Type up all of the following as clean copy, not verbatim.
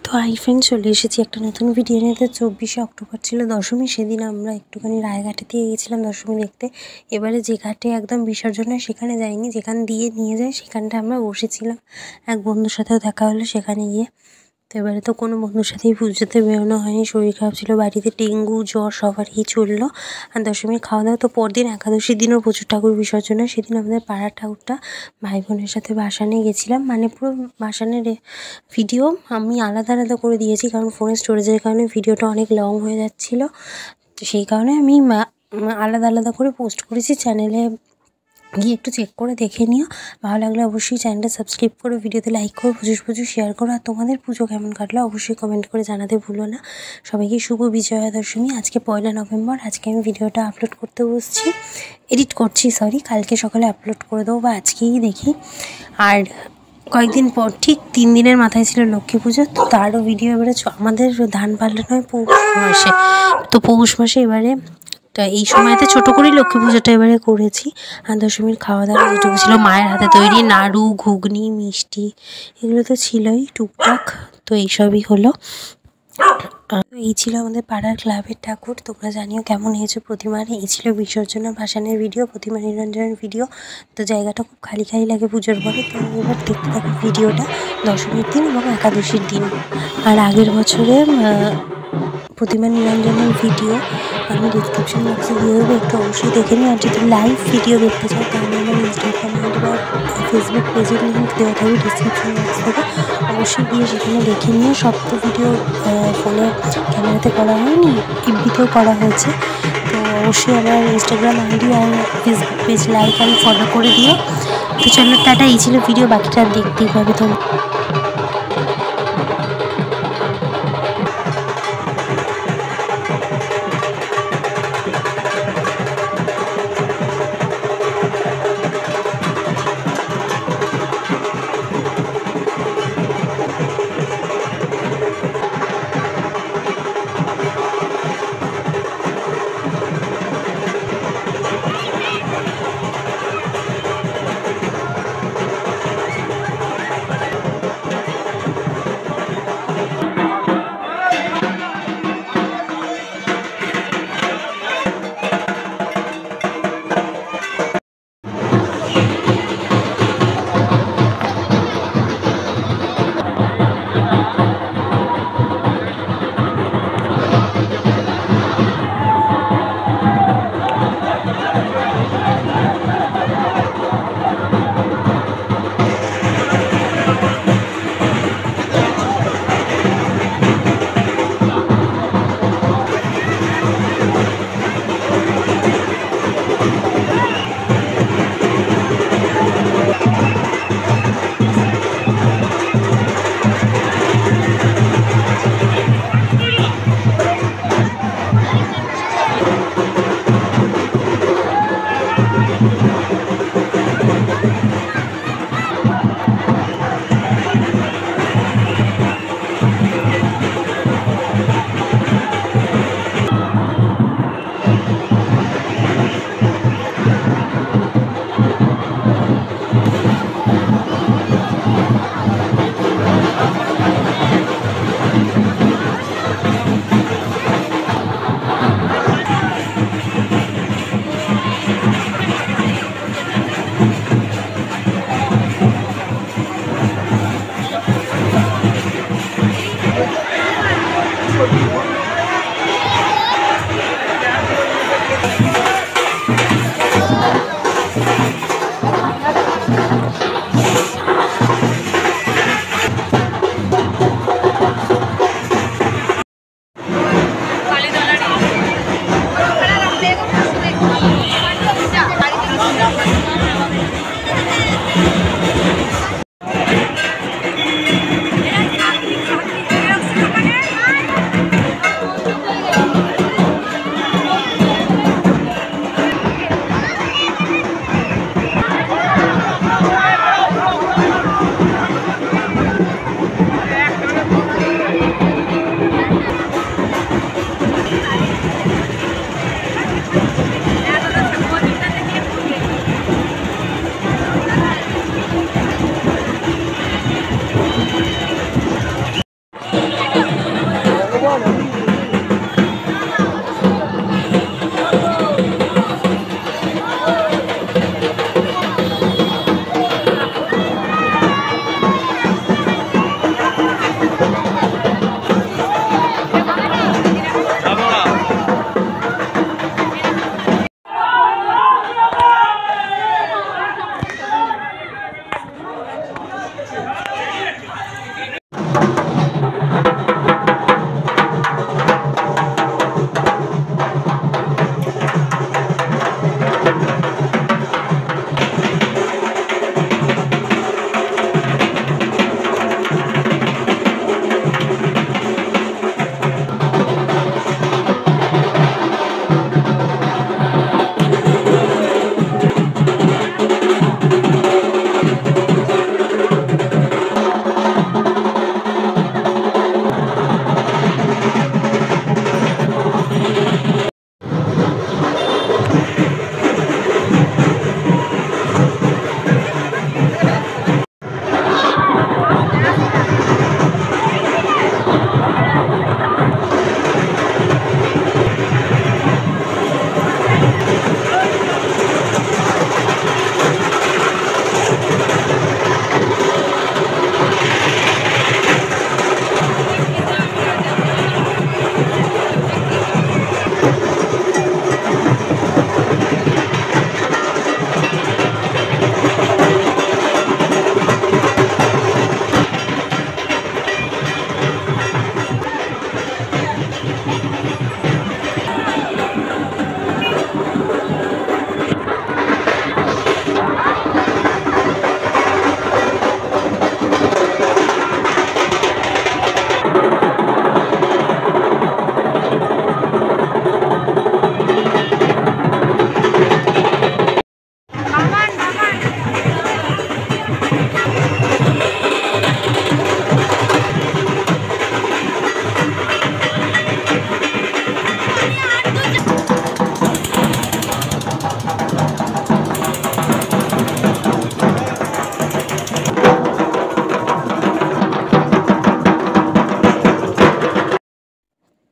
তো hi friend, চলে এসেছি একটা নতুন ভিডিও নিয়ে। তো 24শে অক্টোবর ছিল দশমী। সেদিন আমরা একটুখানি রায়ঘাটে দিয়ে গেছিলাম দশমী দেখতে। এবারে যে ঘাটে একদম বিসর্জন হয় সেখানে যাইনি, যেখান দিয়ে নিয়ে যায় সেখানটা আমরা বসেছিলাম। এক বন্ধুর সাথেও দেখা হলো সেখানে গিয়ে। তো এবারে তো কোনো বন্ধুর সাথেই পুজোতে বেরোনো হয়নি, শরীর খারাপ ছিল, বাড়িতে ডেঙ্গু জ্বর সবারই চললো। আর দশমীর খাওয়া দাওয়া তো পরদিন একাদশীর দিনও প্রচুর ঠাকুর বিসর্জন হয়। সেদিন আমাদের পাড়ার ঠাকুরটা ভাই বোনের সাথে ভাসানে গেছিলাম, মানে পুরো ভাসানের ভিডিও আমি আলাদা আলাদা করে দিয়েছি, কারণ ফোনের স্টোরেজের কারণে ভিডিওটা অনেক লং হয়ে যাচ্ছিলো। তো সেই কারণে আমি আলাদা আলাদা করে পোস্ট করেছি। চ্যানেলে গিয়ে একটু চেক করে দেখে নিও। ভালো লাগলে অবশ্যই চ্যানেলটা সাবস্ক্রাইব করো, ভিডিওতে লাইক করো, প্রচুর শেয়ার করো। আর তোমাদের পুজো কেমন কাটলো অবশ্যই কমেন্ট করে জানাতে ভুলো না। সবাইকে শুভ বিজয়া দশমী। আজকে 1 নভেম্বর। আজকে আমি ভিডিওটা আপলোড করতে বসছি, এডিট করছি, কালকে সকালে আপলোড করে দেবো বা আজকেই দেখি। আর কয়েকদিন পর ঠিক 3 দিনের মাথায় ছিল লক্ষ্মী পুজো। তো তারও ভিডিও এবারে আমাদের ধান পাল্টানো হয় পৌষ মাসে। তো পৌষ মাসে এবারে এই সময়তে ছোটো করেই লক্ষ্মী পুজোটা এবারে করেছি। আর দশমীর খাওয়া দাওয়া যেটুকু ছিল মায়ের হাতে তৈরি নাড়ু, ঘুগনি, মিষ্টি, এগুলো তো ছিলই টুকটাক। তো এইসবই হলো। এই ছিল আমাদের পাড়ার ক্লাবের ঠাকুর। তোমরা জানিও কেমন হয়েছে প্রতিমার। এই ছিল বিসর্জন আর ভাসানের ভিডিও, প্রতিমা নিরঞ্জনের ভিডিও। তো জায়গাটা খুব খালি খালি লাগে পুজোর পরে। তো এবার দেখতে থাকো ভিডিওটা দশমীর দিন এবং একাদশীর দিন। আর আগের বছরে প্রতিমা নিরঞ্জনের ভিডিও আমি ডিসক্রিপশন বক্সে দিয়ে দেবো, একটু অবশ্যই দেখে নিই। আর যদি লাইভ ভিডিও দেখতে চাও তাহলে আমার ইনস্টাগ্রাম আইডি বা ফেসবুক পেজের লিঙ্ক দেওয়া থাকবে ডিসক্রিপশন বক্স থেকে, অবশ্যই গিয়ে সেখানে দেখে নিও। সব তো ভিডিও ফোনে ক্যামেরাতে করা হয়নি, এফবিতেও করা হয়েছে। তো অবশ্যই আমার ইনস্টাগ্রাম আইডি আর ফেসবুক পেজ লাইক আর ফলো করে দিও। তো চলো টাটা, এই ছিল ভিডিও, বাকিটা দেখতেই পাবে তোমরা।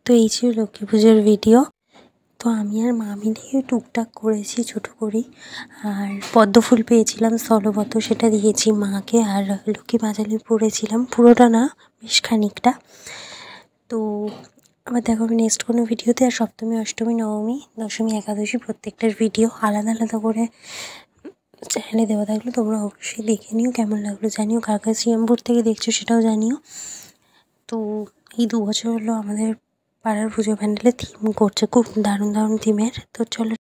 তো এই ছিল লক্ষ্মী পুজোর ভিডিও। তো আমি আর মা মিলে টুকটাক করেছি ছোটো করেই। আর পদ্ম ফুল পেয়েছিলাম স্থলপদ্ম, সেটা দিয়েছি মাকে। আর লক্ষ্মী পাঁচালি পরেছিলাম, পুরোটা না বেশ খানিকটা। তো আবার দেখা হবে নেক্সট কোনো ভিডিওতে। আর সপ্তমী, অষ্টমী, নবমী, দশমী, একাদশী প্রত্যেকটার ভিডিও আলাদা আলাদা করে চ্যানেলে দেওয়া থাকলো, তোমরা অবশ্যই দেখে নিও। কেমন লাগলো জানিও, কার কাছে শ্রীরামপুর থেকে দেখছো সেটাও জানিও। তো এই 2 বছর হলো আমাদের পাড়ার পুজো প্যান্ডেলে থিম করছে, খুব দারুণ দারুণ থিমের। তো চলো।